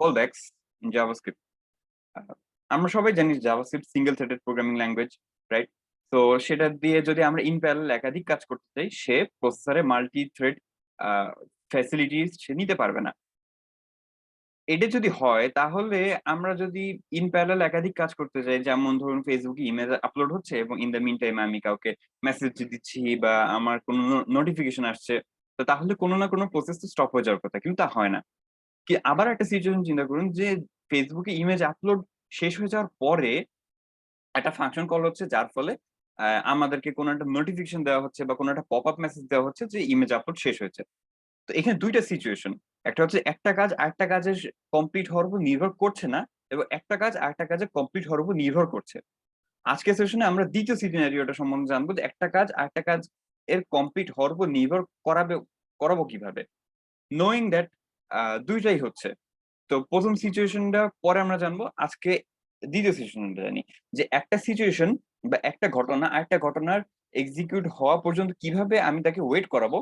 callbacks in JavaScript. আমরা সবাই জানি JavaScript single threaded programming language, right? তো সেটা দিয়ে যদি আমরা ইন প্যারালাল একাধিক কাজ করতে চাই, সে প্রসেসরে মাল্টি থ্রেড ফ্যাসিলিটিস সে নিতে পারবে না। এটা যদি হয় তাহলে আমরা যদি ইন প্যারালাল একাধিক কাজ করতে চাই, যেমন ধরুন ফেসবুকে ইমেজ আপলোড হচ্ছে এবং ইন দ্য মিন টাইম আমি কাউকে মেসেজ দিচ্ছি বা আমার কোনো নোটিফিকেশন আসছে, তো তাহলে কোনো না কোনো প্রসেস তো স্টপ হয়ে যাওয়ার কথা, কিন্তু তা হয় না। কি আবার একটা সিচুয়েশন চিন্তা করুন যে ফেসবুকে ইমেজ আপলোড শেষ হয়ে যাওয়ার পরে একটা ফাংশন কল হচ্ছে, যার ফলে আমাদেরকে কোনো একটা নোটিফিকেশন দেওয়া হচ্ছে বা কোনো একটা পপ আপ মেসেজ দেওয়া হচ্ছে যে ইমেজ আপলোড শেষ হয়েছে। তো এখানে দুইটা সিচুয়েশন, একটা হচ্ছে একটা কাজ আরেকটা কাজের কমপ্লিট হওয়ার উপর নির্ভর করছে না, এবং একটা কাজ আরেকটা কাজে কমপ্লিট হওয়ার উপর নির্ভর করছে। আজকের সেশনে আমরা দ্বিতীয় সিনারিওটা সম্বন্ধে জানবো, যে একটা কাজ আরেকটা কাজ এর কমপ্লিট হওয়ার উপর নির্ভর করাবো কিভাবে, নোয়িং দ্যাট দুইটাই হচ্ছে। তো প্রথম সিচুয়েশনটা পরে আমরা জানবো, আজকে দ্বিতীয় সিচুয়েশনটা জানি, যে একটা সিচুয়েশন বা একটা ঘটনা আরেকটা ঘটনার এক্সিকিউট হওয়া পর্যন্ত কিভাবে আমি তাকে ওয়েট করাবো।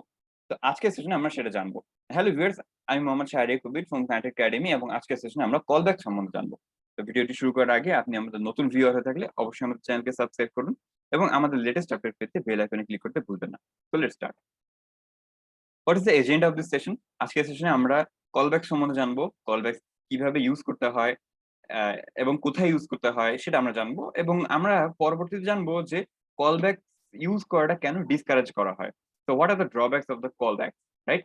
তো আজকের সেশনে আমরা সেটা জানবো। হ্যালো ভিউয়ার্স, আমি মোহাম্মদ শাহরিয়ার কবির ফ্রম ফ্যান্ট একাডেমি, এবং আজকের সেশনে আমরা কল ব্যাক সম্বন্ধে জানবো। তো ভিডিওটি শুরু করার আগে আপনি আমাদের নতুন ভিউয়ার হয়ে থাকলে অবশ্যই আমাদের চ্যানেলকে সাবস্ক্রাইব করুন এবং আমাদের লেটেস্ট আপডেট পেতে বেল আইকনে ক্লিক করতে ভুলবেন না। তো let's start. What is the agenda of this session? আজকের সেশনে আমরা কলব্যাক সম্বন্ধে জানবো, কলব্যাক কিভাবে ইউজ করতে হয় এবং কোথায় ইউজ করতে হয় সেটা আমরা জানবো, এবং আমরা পরবর্তীতে জানবো যে কলব্যাক ইউজ করাটা কেন ডিসকারেজ করা হয়। তো what are the drawbacks of the callback, right?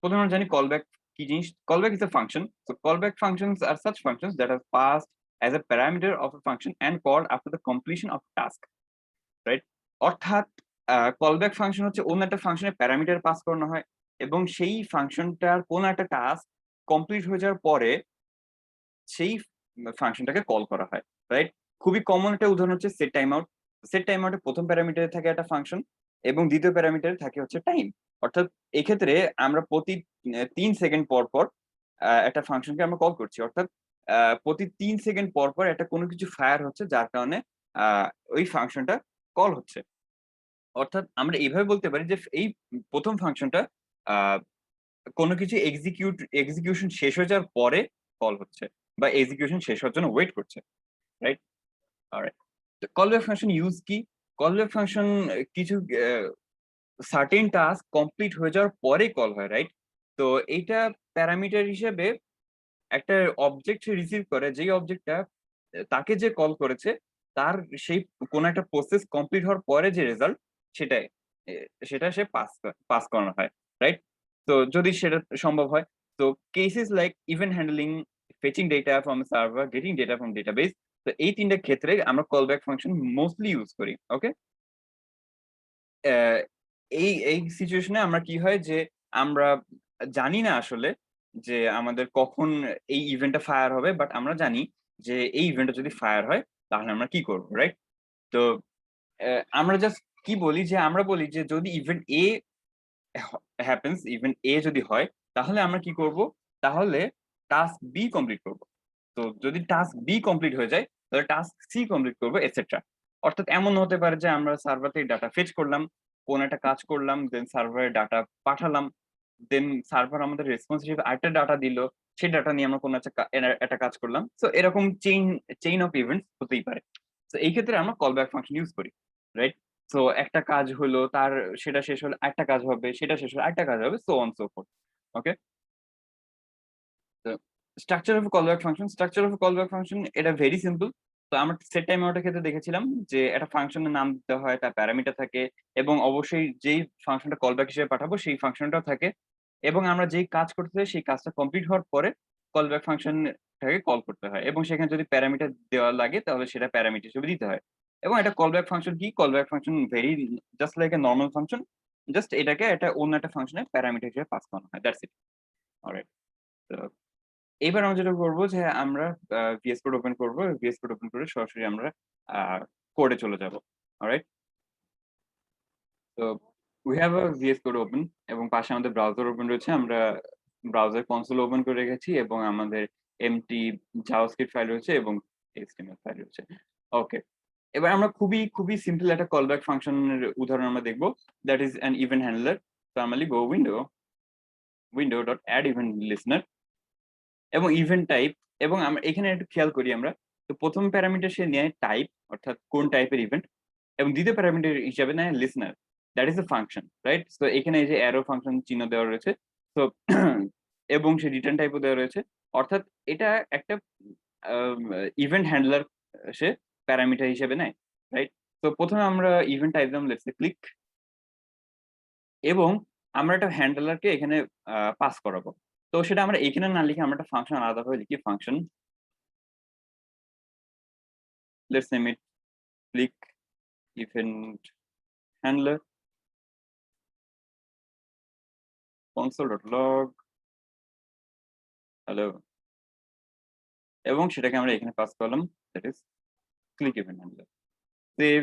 প্রথমে আমরা জানি কলব্যাক কি জিনিস। Callback is a function. So callback functions are such functions that are passed as a parameter of a function and called after the completion of task, right? অর্থাৎ callback function হচ্ছে অন্য একটা ফাংশনের প্যারামিটার পাস করানো হয়, এবং সেই ফাংশনটার কোন একটা টাস্ক কমপ্লিট হয়ে যাওয়ার পরে সেই ফাংশনটাকে কল করা হয়, রাইট? খুবই কমন একটা উদাহরণ হচ্ছে set time out. Set time আউটে প্রথম প্যারামিটারে থাকে একটা ফাংশন এবং দ্বিতীয় প্যারামিটারে থাকে হচ্ছে টাইম। অর্থাৎ এক্ষেত্রে আমরা প্রতি 3 সেকেন্ড পর পর একটা ফাংশনকে আমরা কল করছি, অর্থাৎ প্রতি 3 সেকেন্ড পর পর একটা কোনো কিছু ফায়ার হচ্ছে, যার কারণে আহ, ওই ফাংশনটা কল হচ্ছে। অর্থাৎ আমরা এইভাবে বলতে পারি যে এই প্রথম ফাংশনটা কোনো কিছু এক্সিকিউশন শেষ হয়ে যাওয়ার পরে কল হচ্ছে, বা এক্সিকিউশন শেষ হওয়ার জন্য ওয়েট করছে, right? Alright. Call back function use কি? কল ব্যাক ফাংশন কিছু সার্টেন টাস্ক কমপ্লিট হয়ে যাওয়ার পরে কল হয়, রাইট? তো এইটা প্যারামিটার হিসেবে একটা অবজেক্ট রিসিভ করে, যেই অবজেক্টটা তাকে যে কল করেছে তার সেই কোন একটা প্রসেস কমপ্লিট হওয়ার পরে যে রেজাল্ট, সেটাই সেটা সে পাস করানো হয়, রাইট? তো যদি সেটা সম্ভব হয়, তো cases like event handling, fetching data from server, getting data from database, তো এই তিনটা ক্ষেত্রে আমরা call back function mostly use করি। ওকে, এই এই সিচুয়েশনে আমরা কি হয় যে আমরা জানি না আসলে যে আমাদের কখন এই ইভেন্টটা ফায়ার হবে, বাট আমরা জানি যে এই ইভেন্টটা যদি ফায়ার হয় তাহলে আমরা কি করবো, রাইট? তো আমরা জাস্ট কি বলি, যে আমরা বলি যে যদি ইভেন্ট এ হ্যাপেন্স, ইভেন্ট এ যদি হয় তাহলে আমরা কি করব, তাহলে টাস্ক বি কমপ্লিট করব। তো যদি টাস্ক বি কমপ্লিট হয়ে যায় তাহলে টাস্ক সি কমপ্লিট করবো, এটসেট্রা। অর্থাৎ এমন হতে পারে যে আমরা সার্ভার থেকে ডাটা ফেচ করলাম, কোন একটা কাজ করলাম, দেন সার্ভারে ডাটা পাঠালাম, দেন সার্ভার আমাদের রেসপন্স হিসেবে আরেকটা ডাটা দিল, সেই ডাটা নিয়ে আমরা কোনো একটা কাজ করলাম। সো এরকম চেইন অফ ইভেন্টস হতেই পারে। তো এই ক্ষেত্রে আমরা কল ব্যাক ফাংশন ইউজ করি, রাইট? সো একটা কাজ হলো, তার সেটা শেষ হলে একটা কাজ হবে, সেটা শেষ হলে একটা কাজ হবে, সো অন সো ফোর্থ। ওকে, তো structure of callback function, structure of callback function এটা ভেরি সিম্পল। তো আমরা সেট টাইম আউটের ক্ষেত্রে দেখেছিলাম যে একটা ফাংশনের নাম দিতে হয়, তার প্যারামিটার থাকে, এবং অবশ্যই যেই ফাংশনটা কলব্যাক হিসেবে পাঠাবো সেই ফাংশনটাও থাকে, এবং আমরা যেই কাজ করতে চাই সেই কাজটা কমপ্লিট হওয়ার পরে কলব্যাক ফাংশনটাকে কল করতে হয়, এবং সেখানে যদি প্যারামিটার দেওয়া লাগে তাহলে সেটা প্যারামিটার হিসেবে দিতে হয়। এবং এটা কলব্যাক ফাংশন কি, callback function very just like a normal function, just এটাকে একটা অন্য একটা ফাংশনের প্যারামিটার হিসেবে পাস করানো হয়, দ্যাটস ইট। অলরাইট। তো এবার আমরা যেটা করবো যে আমরা ভিএস কোড ওপেন করবো, ভিএস কোড ওপেন করে সরাসরি আমরা কোডে চলে যাব। অলরাইট। তো we have a VS Code open, এবং পাশে আমাদের ব্রাউজার ওপেন রয়েছে। আমরা ব্রাউজার কনসোল ওপেন করে রেখেছি, এবং আমাদের এমটি জাভাস্ক্রিপ্ট ফাইল রয়েছে এবং এইচটিএমএল ফাইল রয়েছে। ওকে, এবার আমরা খুবই খুবই সিম্পল একটা কলব্যাক ফাংশনের উদাহরণ আমরা দেখবো, that is an event handler. তো আমরা লিখবো window dot add event listener, এবং ইভেন্ট টাইপ, এবং আমরা এখানে একটু খেয়াল করি আমরা। তো প্রথম প্যারামিটার সে নেয় টাইপ, অর্থাৎ কোন টাইপের ইভেন্ট, এবং দ্বিতীয় প্যারামিটার হিসাবে নেয় listener, that is a function, right? তো এখানে এই যে অ্যারো ফাংশন চিহ্ন দেওয়া রয়েছে। তো এবং সে রিটার্ন টাইপও দেওয়া রয়েছে, অর্থাৎ এটা একটা ইভেন্ট হ্যান্ডলার সে প্যারামিটার হিসেবে নেয়, রাইট? তো প্রথমে আমরা ইভেন্ট টাইপ দিলাম লেটস সে ক্লিক, এবং আমরা একটা হ্যান্ডলারকে এখানে পাস করাবো। তো সেটা আমরা এখানে না লিখে আমরা একটা ফাংশন আলাদাভাবে লিখি, function let's name it click event handler console.log hello, এবং সেটাকে আমরা এখানে পাস করলাম, that is click event handler. Save,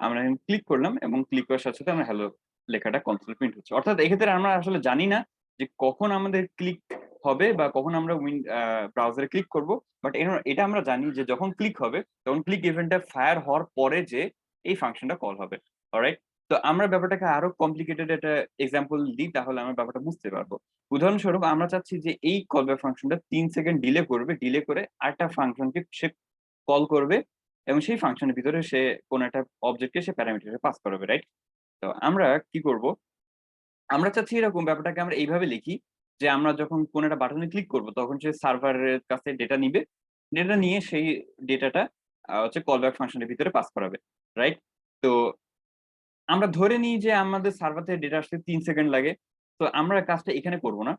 আমরা এখানে ক্লিক করলাম এবং ক্লিক করার সাথে সাথে আমরা হ্যালো লেখাটা কনসোল প্রিন্ট হচ্ছে। অর্থাৎ এক্ষেত্রে আমরা আসলে জানি না যে কখন আমাদের ক্লিক হবে বা কখন আমরা ব্রাউজারে ক্লিক করব, বাট এটা আমরা জানি যে যখন ক্লিক হবে তখন ক্লিক ইভেন্টটা ফায়ার হওয়ার পরে যে এই ফাংশনটা কল হবে। অলরাইট? তো আমরা ব্যাপারটাকে আরো কমপ্লিকেটেড একটা এক্সাম্পল দিই, তাহলে আমরা ব্যাপারটা বুঝতে পারবো। উদাহরণস্বরূপ আমরা চাচ্ছি যে এই কল ব্যাক ফাংশনটা ৩ সেকেন্ড ডিলে করবে, ডিলে করে আরেকটা ফাংশনকে সে কল করবে, এবং সেই ফাংশনের ভিতরে সে কোন একটা অবজেক্টকে সে প্যারামিটারে পাস করাবে, রাইট? তো আমরা কি করব? আমরা চাচ্ছি এরকম ব্যাপারটাকে আমরা এইভাবে লিখি যে আমরা যখন কোন একটা বাটনে ক্লিক করব তখন সে সার্ভারের কাছে ডেটা নিবে। ডেটা নিয়ে সেই ডেটাটা হচ্ছে কল ব্যাক ফাংশনের ভিতরে পাস করাবে, রাইট? তো আমরা ধরে নিই যে আমাদের সার্ভার থেকে ডেটা আসতে ৩ সেকেন্ড লাগে। তো আমরা কাজটা এখানে করব না।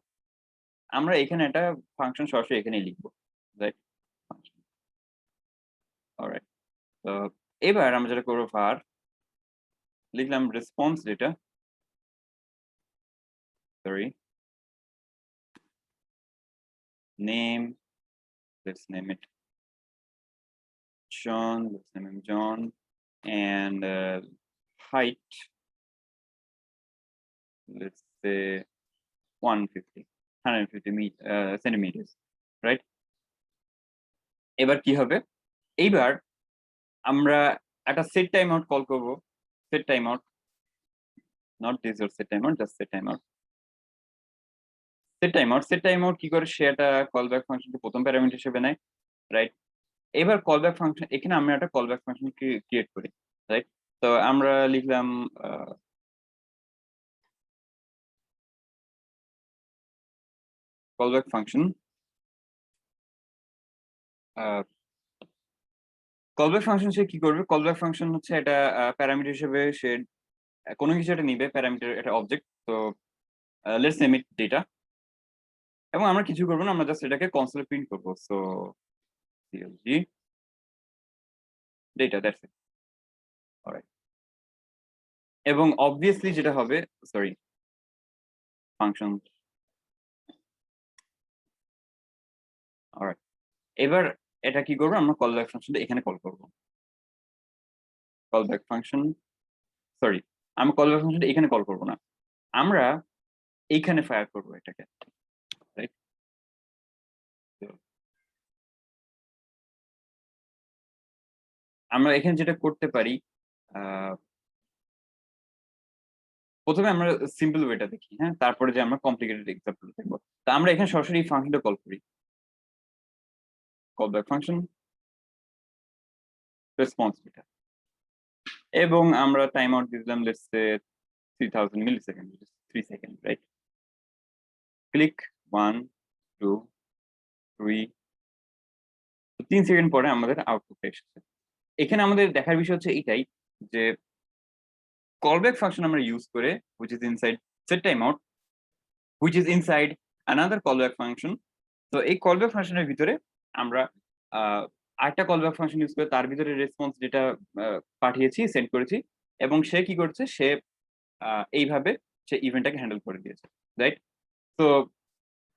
আমরা এখানে একটা ফাংশন সরাসরি এখানেই লিখব, রাইট? অলরাইট। তো এবার আমরা যেটা করব var লিখলাম response data, sorry, name, let's name it John, let's name him John, and height, let's say 150, 150 centimeters, right? এবার কি হবে? এইবার আমরা একটা set timeout কল করব, set timeout, not this or set timeout, just set timeout. Set timeout কি করে? সে একটা callback ফাংশনকে প্রথম প্যারামিটার হিসেবে নেয়, রাইট? এবার কলব্যাক ফাংশন, এখানে আমরা একটা কলব্যাক ফাংশন ক্রিয়েট করি, রাইট? তো আমরা লিখলাম কলব্যাক ফাংশন, কলব্যাক ফাংশন সে কি করবে? কলব্যাক ফাংশন হচ্ছে এটা প্যারামিটার হিসেবে সে কোনো কিছু একটা নিবে, প্যারামিটার একটা অবজেক্ট। তো লেটস নেম ইট ডেটা, এবং আমরা কিছু করবো না, আমরা জাস্ট এটাকে কনসোলে প্রিন্ট করবো। So clg data, that's it, alright. এবং অবভিয়াসলি যেটা হবে, সরি, ফাংশন, অলরাইট। এবার এটা কি করবো? আমরা কলব্যাক ফাংশনটা এখানে কল করবো, কলব্যাক ফাংশন, সরি, আমি কলব্যাক ফাংশনটা এখানে কল করবো না, আমরা এইখানে ফায়ার করবো এটাকে, রাইট? আমরা এখানে যেটা করতে পারি, প্রথমে আমরা সিম্পল ওয়েটা দেখি, হ্যাঁ? তারপরে যে আমরা কমপ্লিকেটেড এক্সাম্পল দেখবো। তো আমরা এখানে সরাসরি এই ফাংশনটা কল করি, call back function response data, এবং আমরা টাইম আউট দিলাম let's say 3000 millisecond, 3 second, right? Click 1 2 3, 3 second পরে আমাদের আউটপুটটা এসেছে। এখানে আমাদের দেখার বিষয় হচ্ছে এটাই যে কলব্যাক ফাংশন আমরা ইউজ করে, which is inside set timeout, which is inside another callback function. তো এই কলব্যাক ফাংশনের ভিতরে আমরা আরেকটা কলব্যাক ফাংশন ইউজ করে তার ভিতরে রেসপন্স যেটা পাঠিয়েছি, সেন্ড করেছি, এবং সে কি করছে? সে এইভাবে সে ইভেন্টটাকে হ্যান্ডেল করে দিয়েছে, রাইট? তো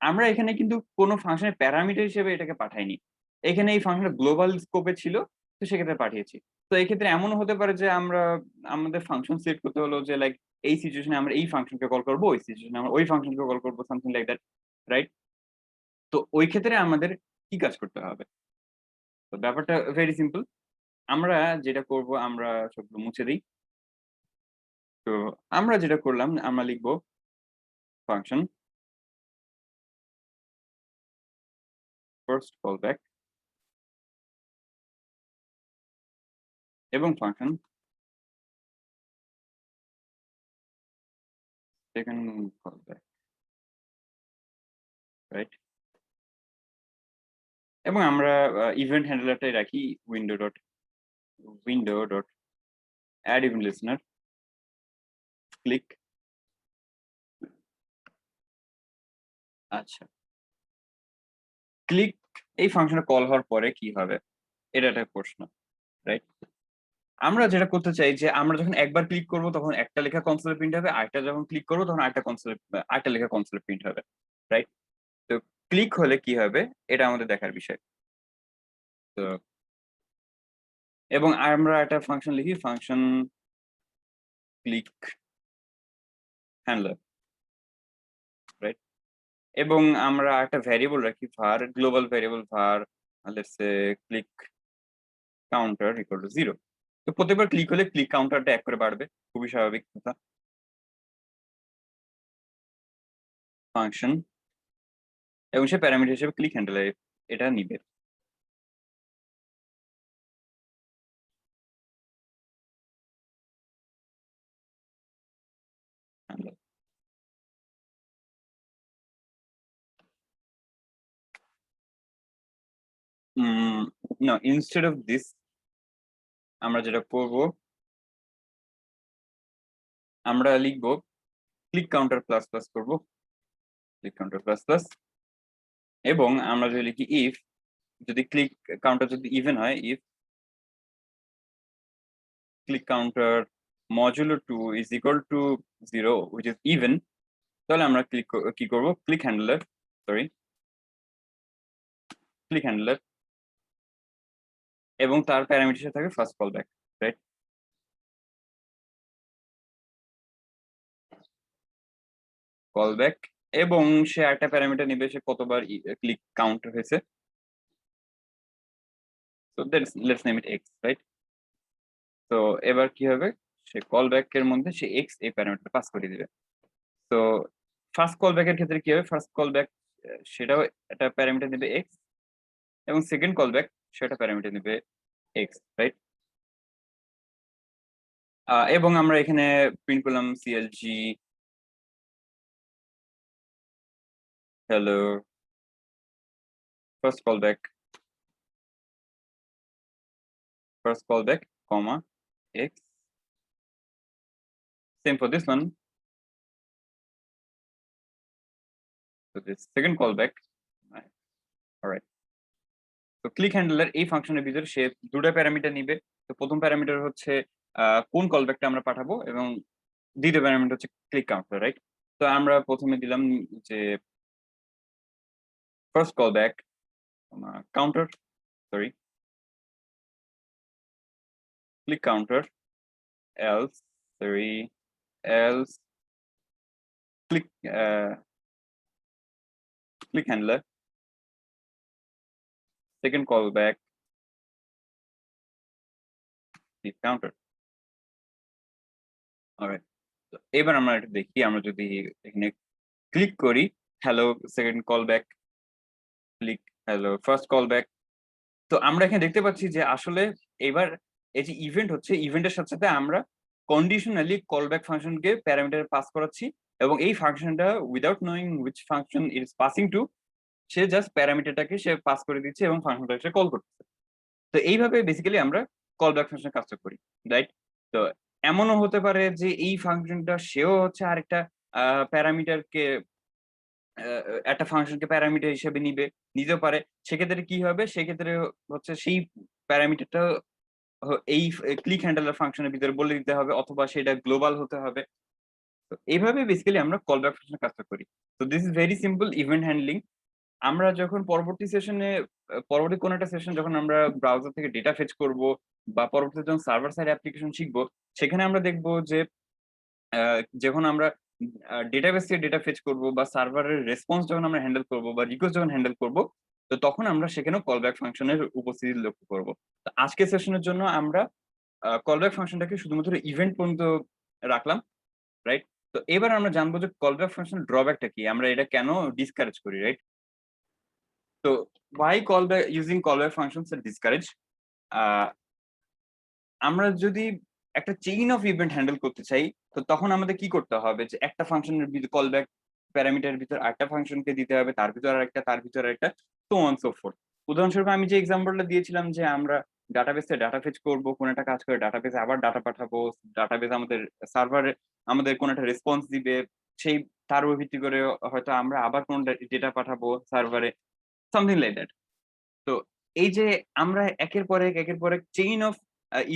আমরা এখানে কিন্তু কোনো ফাংশনের প্যারামিটার হিসেবে এটাকে পাঠাইনি। এখানে এই ফাংশনটা গ্লোবাল স্কোপে ছিল, তো সেক্ষেত্রে পাঠিয়েছি। তো এক্ষেত্রে এমনও হতে পারে যে আমরা আমাদের ফাংশন সেট করতে হলো যে লাইক এই সিচুয়েশনে আমরা এই ফাংশনকে কল করব, ওই সিচুয়েশনে আমরা ওই ফাংশনকে কল করব, সামথিং লাইক দ্যাট, রাইট? তো ওই ক্ষেত্রে আমাদের কি কাজ করতে হবে? তো ব্যাপারটা ভেরি সিম্পল। আমরা যেটা করব, আমরা সবগুলো মুছে দেই। তো আমরা যেটা করলাম, আমরা লিখব ফাংশন ফার্স্ট কল ব্যাক এবং function second call back, right? এবং আমরা ইভেন্ট হ্যান্ডলারটাই রাখি window dot add event listener click. আচ্ছা, ক্লিক এই ফাংশনে কল হওয়ার পরে কি হবে, এটা একটা প্রশ্ন, রাইট? আমরা যেটা করতে চাই যে আমরা যখন একবার ক্লিক করব তখন একটা লেখা কনসোলে প্রিন্ট হবে, আরেকটা যখন ক্লিক করব তখন আরেকটা লেখা কনসোলে প্রিন্ট হবে, রাইট? তো ক্লিক হলে কি হবে এটা আমাদের দেখার বিষয়। তো এবং আমরা একটা ফাংশন লিখি, ফাংশন ক্লিক হ্যান্ডলার, রাইট? এবং আমরা একটা ভ্যারিয়েবল রাখি var, global variable var, let's say click counter equal to 0। তো প্রত্যেকবার ক্লিক হলে ক্লিক কাউন্টারটা এক করে বাড়বে, খুবই স্বাভাবিক কথা। ফাংশন এবং সে প্যারামিটার হিসেবে ক্লিক হ্যান্ডেল এটা নিবে। না, ইনস্টেড অফ দিস আমরা যেটা করব, আমরা লিখবো ক্লিক কাউন্টার প্লাস প্লাস করবো, ক্লিক কাউন্টার প্লাস প্লাস। এবং আমরা যদি লিখি ইফ, যদি ক্লিক কাউন্টার যদি ইভেন হয়, if click counter modulo 2 is equal to 0 which is even, তাহলে আমরা কি করব, click handler, sorry click handler এবং তার প্যারামিটার থাকে first call back, right? Call back এবং সে একটা প্যারামিটার নিবে, সে কতবার ক্লিক কাউন্ট হয়েছে। So let's name it x, right? তো এবার কি হবে, সে কল ব্যাক এর মধ্যে সে এক্স এই প্যারামিটার পাস করে দিবে। তো ফার্স্ট কল ব্যাক এর ক্ষেত্রে কি হবে, ফার্স্ট কল ব্যাক সেটাও একটা প্যারামিটার নেবে এক্স এবং সেকেন্ড কল ব্যাক সেটা প্যারামিটার নেবে এক্স, রাইট? এবং আমরা এখানে প্রিন্ট করলাম CLG hello first call back comma x, same for this one. So this second callback, all right? তো ক্লিক হ্যান্ডলার এই ফাংশনের ভিতরে সে দুটো প্যারামিটার নিবে। তো প্রথম প্যারামিটার হচ্ছে কোন কলব্যাকটা আমরা পাঠাবো এবং দ্বিতীয় প্যারামিটার হচ্ছে ক্লিক কাউন্টার, রাইট? তো আমরা প্রথমে দিলাম যে first callback counter, sorry click counter else, sorry else click click handler, second callback click counter, alright? তো এবার আমরা এটা দেখি, আমরা যদি এখানে ক্লিক করি hello second callback, click hello first callback, তো আমরা এখানে দেখতে পাচ্ছি যে আসলে এবার এই যে ইভেন্ট হচ্ছে, ইভেন্টের সাথে সাথে আমরা কন্ডিশনালি কলব্যাক ফাংশনকে প্যারামিটার পাস করাচ্ছি এবং এই ফাংশনটা without knowing which function it is passing to, সে জাস্ট প্যারামিটারটাকে সে পাস করে দিচ্ছে এবং ফাংশনটাকে সে কল করতেছে। তো এইভাবে বেসিক্যালি আমরা কলব্যাক ফাংশন কাজটা করি, রাইট? তো এমনও হতে পারে যে এই ফাংশনটা সেও হচ্ছে আরেকটা প্যারামিটারকে একটা ফাংশনকে প্যারামিটার হিসেবে নিতেও পারে। সেক্ষেত্রে কি হবে, সেক্ষেত্রে হচ্ছে সেই প্যারামিটারটা এই ক্লিক হ্যান্ডলার ফাংশনের ভিতরে বলে দিতে হবে অথবা সেটা গ্লোবাল হতে হবে। তো এইভাবে বেসিক্যালি আমরা কলব্যাক ফাংশনের কাজটা করি। তো this is very simple event handling. আমরা যখন পরবর্তী কোনো একটা সেশন যখন আমরা ব্রাউজার থেকে ডেটা ফেচ করব বা পরবর্তীতে যখন সার্ভার সাইড অ্যাপ্লিকেশন শিখবো, সেখানে আমরা দেখবো যে যখন আমরা ডেটাবেস থেকে ডেটা ফেচ করব বা সার্ভারের রেসপন্স যখন আমরা হ্যান্ডেল করব বা রিকোয়েস্ট যখন হ্যান্ডেল করব, তো তখন আমরা সেখানেও কলব্যাক ফাংশনের উপস্থিতি লক্ষ্য করব। তো আজকের সেশনের জন্য আমরা কলব্যাক ফাংশনটাকে শুধুমাত্র ইভেন্ট পর্যন্ত রাখলাম, রাইট? তো এবার আমরা জানবো যে কলব্যাক ফাংশন ড্রব্যাকটা কি, আমরা এটা কেন ডিসকারেজ করি, রাইট? তো তো why callback using callback functions are discouraged? আমরা যদি একটা চেইন অফ ইভেন্ট হ্যান্ডেল করতে চাই, তো তখন আমাদের কি করতে হবে, যে একটা ফাংশনের ভিতর কলব্যাক প্যারামিটারের ভিতর আরেকটা ফাংশনকে দিতে হবে, তার ভিতর আরেকটা, তার ভিতর আরেকটা, সো অন সো ফোর্থ। উদাহরণস্বরূপ আমি যে এক্সাম্পলটা দিয়েছিলাম যে আমরা ডাটাবেসে ডাটা ফেচ করবো, কোন একটা কাজ করে ডাটাবেসে আবার ডাটা পাঠাবো, ডাটাবেস আমাদের সার্ভারে আমাদের কোন একটা রেসপন্স দিবে, সেই তার উপর ভিত্তি করে হয়তো আমরা আবার কোন ডেটা পাঠাবো সার্ভারে, সামথিং লাইক দ্যাট। তো এই যে আমরা একের পর এক চেইন অফ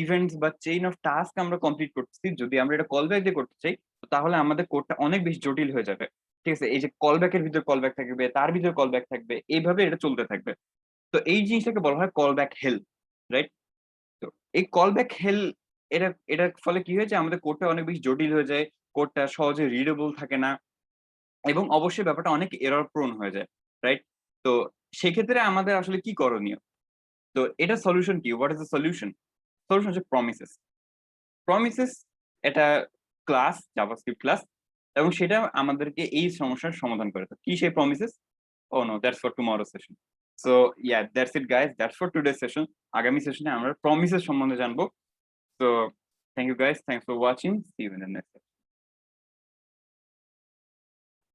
ইভেন্টস বা চেইন অফ টাস্ক আমরা কমপ্লিট করতেছি, যদি আমরা এটা কল ব্যাক দিয়ে করতে চাই, তাহলে আমাদের কোডটা অনেক বেশি জটিল হয়ে যাবে। ঠিক আছে, এই যে কল ব্যাকের ভিতর কল ব্যাক থাকবে, তার ভিতর কল ব্যাক থাকবে, এইভাবে এটা চলতে থাকবে। তো এই জিনিসটাকে বলা হয় কল ব্যাক হেল, রাইট? তো এই কল ব্যাক হেল, এটার ফলে কি হয়েছে, আমাদের কোডটা অনেক বেশি জটিল হয়ে যায়, কোডটা সহজে রিডেবল থাকে না, এবং অবশ্যই ব্যাপারটা অনেক এরর প্রোন হয়ে যায়, রাইট? তো সেক্ষেত্রে আমাদের আসলে কি করণীয়? তো এটা সলিউশন কি? What is the solution? Solution হচ্ছে প্রমিসেস। প্রমিসেস এটা ক্লাস, জাভাস্ক্রিপ্ট ক্লাস, এবং সেটা আমাদেরকে এই সমস্যার সমাধান করে। তো কি সেই promises? Oh no, that's for tomorrow's session. So yeah, that's it guys. That's for today's session. আগামী সেশনে আমরা প্রমিসেস সম্বন্ধে জানবো। So thank you guys. Thanks for watching. See you in the next session.